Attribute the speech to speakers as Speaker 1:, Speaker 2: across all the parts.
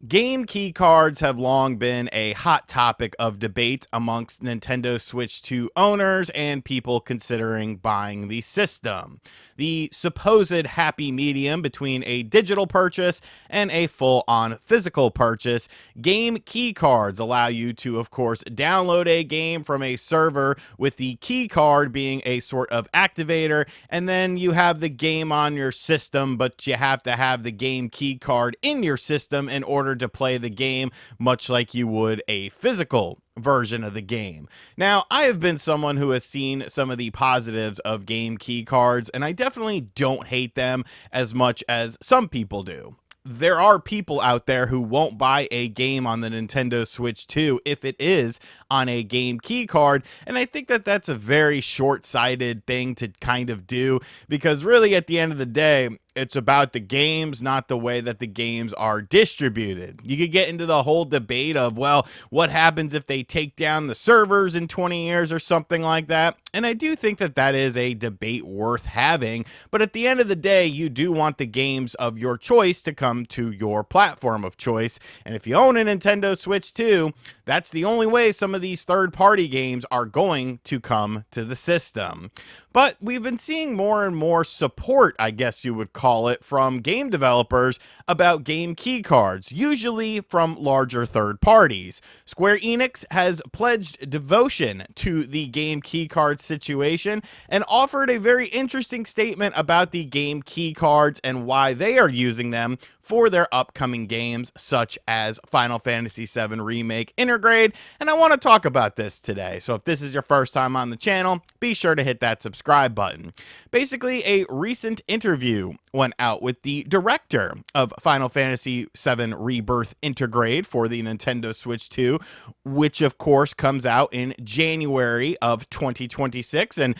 Speaker 1: Game key cards have long been a hot topic of debate amongst Nintendo Switch 2 owners and people considering buying the system. The supposed happy medium between a digital purchase and a full-on physical purchase, game key cards allow you to, of course, download a game from a server with the key card being a sort of activator, and then you have the game on your system, but you have to have the game key card in your system in order to play the game, much like you would a physical version of the game. Now, I have been someone who has seen some of the positives of game key cards, and I definitely don't hate them as much as some people do. There are people out there who won't buy a game on the Nintendo Switch 2 if it is on a game key card, and I think that that's a very short-sighted thing to kind of do, because really at the end of the day, it's about the games, not the way that the games are distributed. You could get into the whole debate of, well, what happens if they take down the servers in 20 years or something like that? And I do think that that is a debate worth having. But at the end of the day, you do want the games of your choice to come to your platform of choice. And if you own a Nintendo Switch 2, that's the only way some of these third-party games are going to come to the system. But we've been seeing more and more support, I guess you would call it, from game developers about game key cards, usually from larger third parties. Square Enix has pledged devotion to the game key card situation and offered a very interesting statement about the game key cards and why they are using them for their upcoming games, such as Final Fantasy VII Remake Intergrade, and I want to talk about this today. So if this is your first time on the channel, be sure to hit that subscribe button. Basically, a recent interview went out with the director of Final Fantasy VII Rebirth Intergrade for the Nintendo Switch 2, which of course comes out in January of 2026, and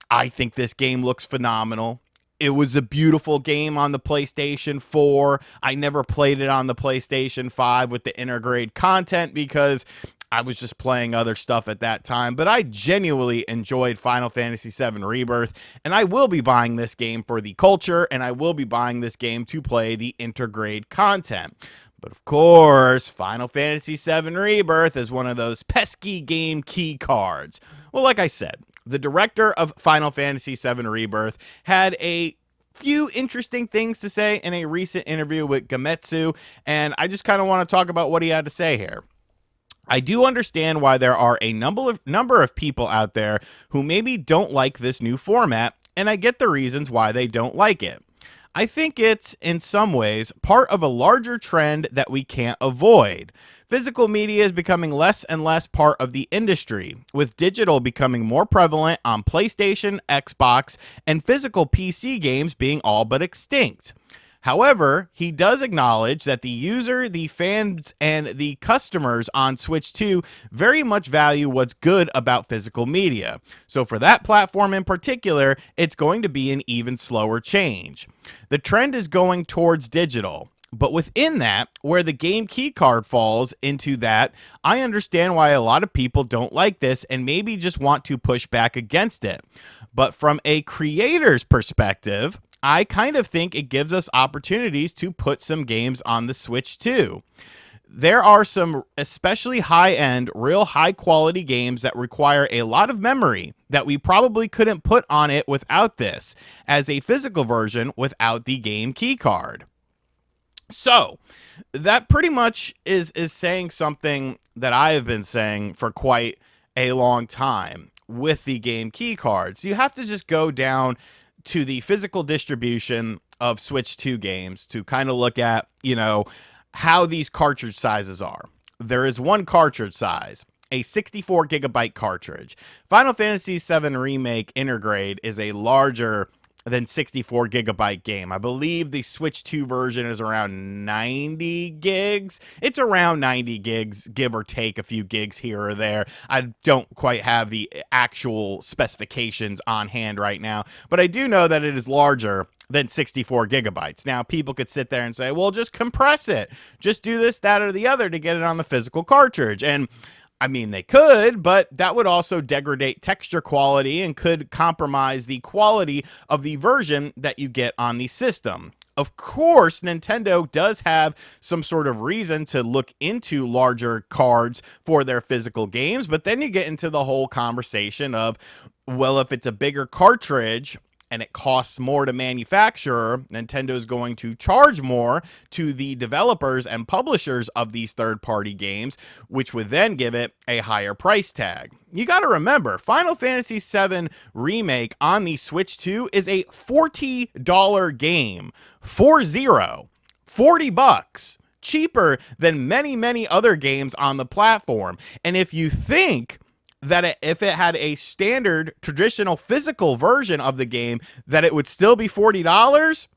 Speaker 1: I think this game looks phenomenal. It was a beautiful game on the PlayStation 4. I never played it on the PlayStation 5 with the Intergrade content because I was just playing other stuff at that time. But I genuinely enjoyed Final Fantasy VII Rebirth, and I will be buying this game for the culture, and I will be buying this game to play the Intergrade content. But of course, Final Fantasy VII Rebirth is one of those pesky game key cards. Well, like I said, the director of Final Fantasy VII Rebirth had a few interesting things to say in a recent interview with Gametsu, and I just kind of want to talk about what he had to say here. I do understand why there are a number of people out there who maybe don't like this new format, and I get the reasons why they don't like it. I think it's, in some ways, part of a larger trend that we can't avoid. Physical media is becoming less and less part of the industry, with digital becoming more prevalent on PlayStation, Xbox, and physical PC games being all but extinct. However, he does acknowledge that the user, the fans, and the customers on Switch 2 very much value what's good about physical media. So for that platform in particular, it's going to be an even slower change. The trend is going towards digital. But within that, where the game key card falls into that, I understand why a lot of people don't like this and maybe just want to push back against it. But from a creator's perspective, I kind of think it gives us opportunities to put some games on the Switch too. There are some especially high-end, real high-quality games that require a lot of memory that we probably couldn't put on it without this, as a physical version without the game key card. So, that pretty much is saying something that I have been saying for quite a long time with the game key cards. You have to just go down to the physical distribution of Switch 2 games to kind of look at, how these cartridge sizes are. There is one cartridge size, a 64 gigabyte cartridge. Final Fantasy VII Remake Intergrade is a larger than 64 gigabyte game. I believe the Switch 2 version is around 90 gigs. It's around 90 gigs, give or take a few gigs here or there. I don't quite have the actual specifications on hand right now, but I do know that it is larger than 64 gigabytes. Now, people could sit there and say, well, just compress it. Just do this, that, or the other to get it on the physical cartridge. And I mean, they could, but that would also degrade texture quality and could compromise the quality of the version that you get on the system. Of course, Nintendo does have some sort of reason to look into larger cards for their physical games, but then you get into the whole conversation of, well, if it's a bigger cartridge and it costs more to manufacture, Nintendo's going to charge more to the developers and publishers of these third-party games, which would then give it a higher price tag. You got to remember, Final Fantasy VII Remake on the Switch 2 is a $40 game. 40 bucks, cheaper than many other games on the platform. And if you think that if it had a standard traditional physical version of the game that it would still be $40,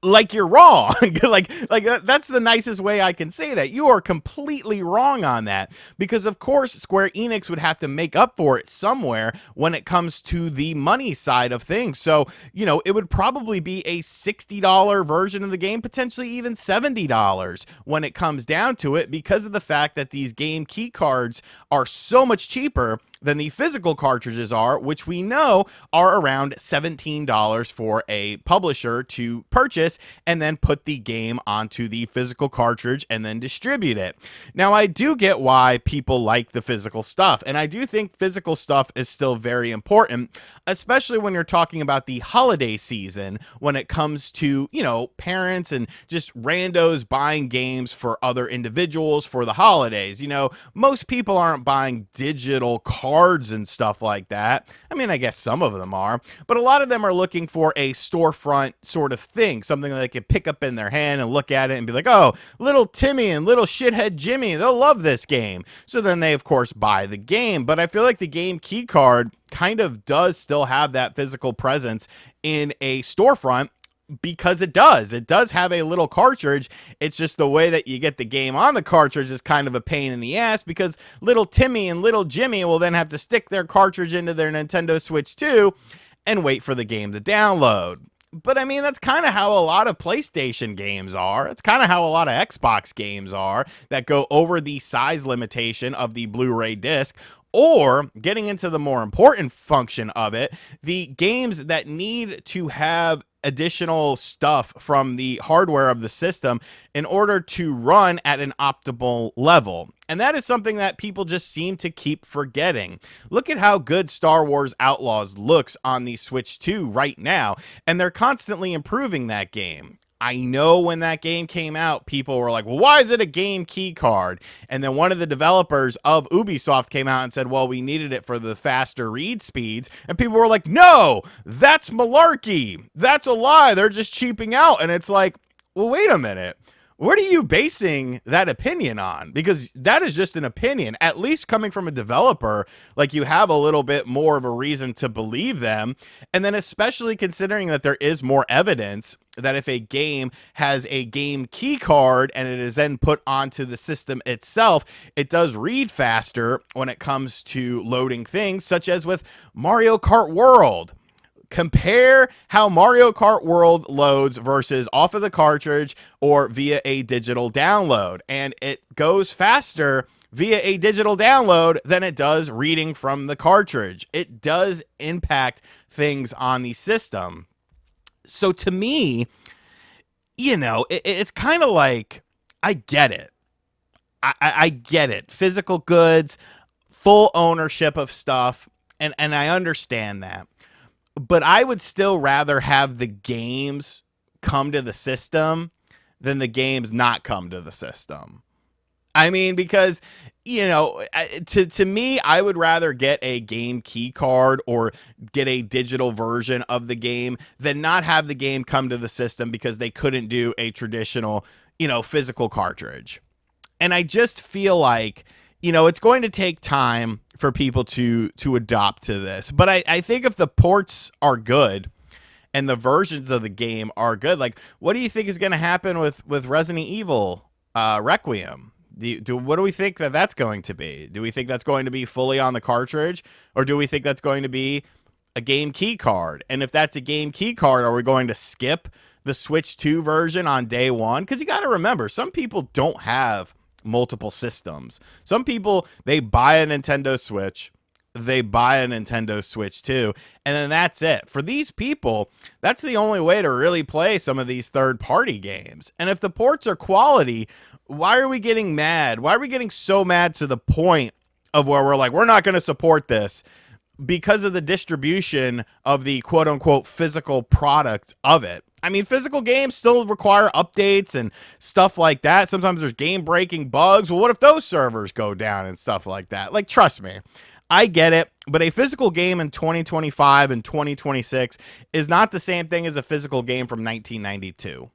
Speaker 1: like, you're wrong. like that's the nicest way I can say that. You are completely wrong on that, because of course Square Enix would have to make up for it somewhere when it comes to the money side of things. So, it would probably be a $60 version of the game, potentially even $70 when it comes down to it, because of the fact that these game key cards are so much cheaper than the physical cartridges are, which we know are around $17 for a publisher to purchase and then put the game onto the physical cartridge and then distribute it. Now, I do get why people like the physical stuff, and I do think physical stuff is still very important, especially when you're talking about the holiday season, when it comes to, parents and just randos buying games for other individuals for the holidays. Most people aren't buying digital cards and stuff like that. I mean, I guess some of them are, but a lot of them are looking for a storefront sort of thing, something that they can pick up in their hand and look at it and be like, oh, little Timmy and little shithead Jimmy, they'll love this game. So then they, of course, buy the game. But I feel like the game key card kind of does still have that physical presence in a storefront, because it does have a little cartridge. It's just the way that you get the game on the cartridge is kind of a pain in the ass, because little Timmy and little Jimmy will then have to stick their cartridge into their Nintendo Switch 2 and wait for the game to download. But I mean, that's kind of how a lot of PlayStation games are. It's kind of how a lot of Xbox games are that go over the size limitation of the Blu-ray disc. Or, getting into the more important function of it, the games that need to have additional stuff from the hardware of the system in order to run at an optimal level. And that is something that people just seem to keep forgetting. Look at how good Star Wars Outlaws looks on the Switch 2 right now, and they're constantly improving that game. I know when that game came out, people were like, well, why is it a game key card? And then one of the developers of Ubisoft came out and said, well, we needed it for the faster read speeds. And people were like, no, that's malarkey. That's a lie. They're just cheaping out. And it's like, well, wait a minute. What are you basing that opinion on? Because that is just an opinion, at least coming from a developer. Like, you have a little bit more of a reason to believe them. And then especially considering that there is more evidence that if a game has a game key card and it is then put onto the system itself, it does read faster when it comes to loading things, such as with Mario Kart World. Compare how Mario Kart World loads versus off of the cartridge or via a digital download. And it goes faster via a digital download than it does reading from the cartridge. It does impact things on the system. So to me, it's kind of like, I get it. I get it. Physical goods, full ownership of stuff, and I understand that. But I would still rather have the games come to the system than the games not come to the system. I mean, because, to me, I would rather get a game key card or get a digital version of the game than not have the game come to the system because they couldn't do a traditional, physical cartridge. And I just feel like, it's going to take time for people to adopt to this. But I think if the ports are good and the versions of the game are good, like, what do you think is going to happen with Resident Evil Requiem? What do we think that's going to be? Do we think that's going to be fully on the cartridge, or do we think that's going to be a game key card? And if that's a game key card, are we going to skip the Switch 2 version on day one? Because you got to remember, some people don't have multiple systems. Some people, they buy a Nintendo Switch, they buy a Nintendo Switch 2, and then that's it. For these people, that's the only way to really play some of these third-party games. And if the ports are quality, why are we getting mad? Why are we getting so mad to the point of where we're like, we're not going to support this because of the distribution of the quote-unquote physical product of it? I mean, physical games still require updates and stuff like that. Sometimes there's game-breaking bugs. Well, what if those servers go down and stuff like that? Like, trust me, I get it, but a physical game in 2025 and 2026 is not the same thing as a physical game from 1992.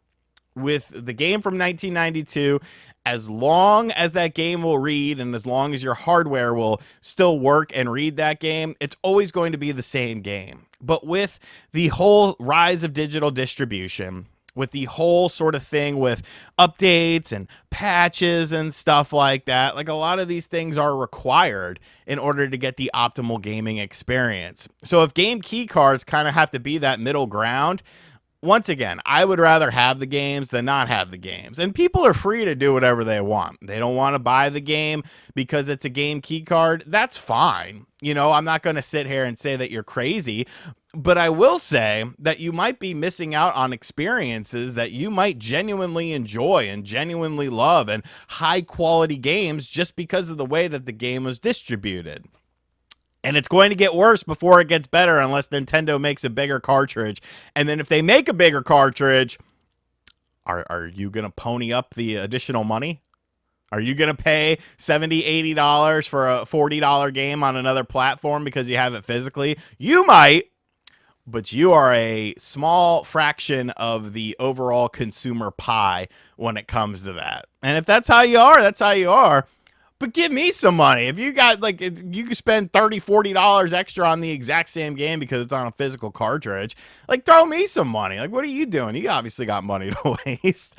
Speaker 1: With the game from 1992, as long as that game will read and as long as your hardware will still work and read that game, it's always going to be the same game. But with the whole rise of digital distribution, with the whole sort of thing with updates and patches and stuff like that, like a lot of these things are required in order to get the optimal gaming experience. So if game key cards kind of have to be that middle ground, once again, I would rather have the games than not have the games. And people are free to do whatever they want. They don't want to buy the game because it's a game key card. That's fine. You know, I'm not going to sit here and say that you're crazy, but I will say that you might be missing out on experiences that you might genuinely enjoy and genuinely love and high quality games just because of the way that the game was distributed. And it's going to get worse before it gets better unless Nintendo makes a bigger cartridge. And then if they make a bigger cartridge, are you going to pony up the additional money? Are you going to pay $70, $80 for a $40 game on another platform because you have it physically? You might, but you are a small fraction of the overall consumer pie when it comes to that. And if that's how you are, that's how you are. But give me some money. If you got, like, if you can spend $30, $40 extra on the exact same game because it's on a physical cartridge, like, throw me some money. Like, what are you doing? You obviously got money to waste.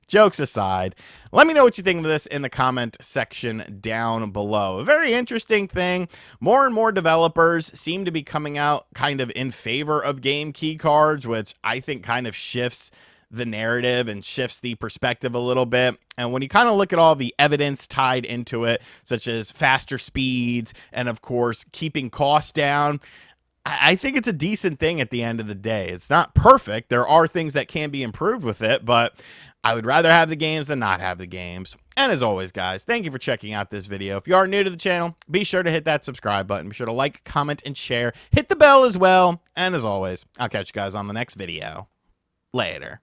Speaker 1: Jokes aside, let me know what you think of this in the comment section down below. A very interesting thing. More and more developers seem to be coming out kind of in favor of game key cards, which I think kind of shifts the narrative and shifts the perspective a little bit. And when you kind of look at all the evidence tied into it, such as faster speeds and of course keeping costs down, I think it's a decent thing at the end of the day. It's not perfect. There are things that can be improved with it, but I would rather have the games than not have the games. And as always, guys, thank you for checking out this video. If you are new to the channel, be sure to hit that subscribe button. Be sure to like, comment, and share. Hit the bell as well. And as always, I'll catch you guys on the next video. Later.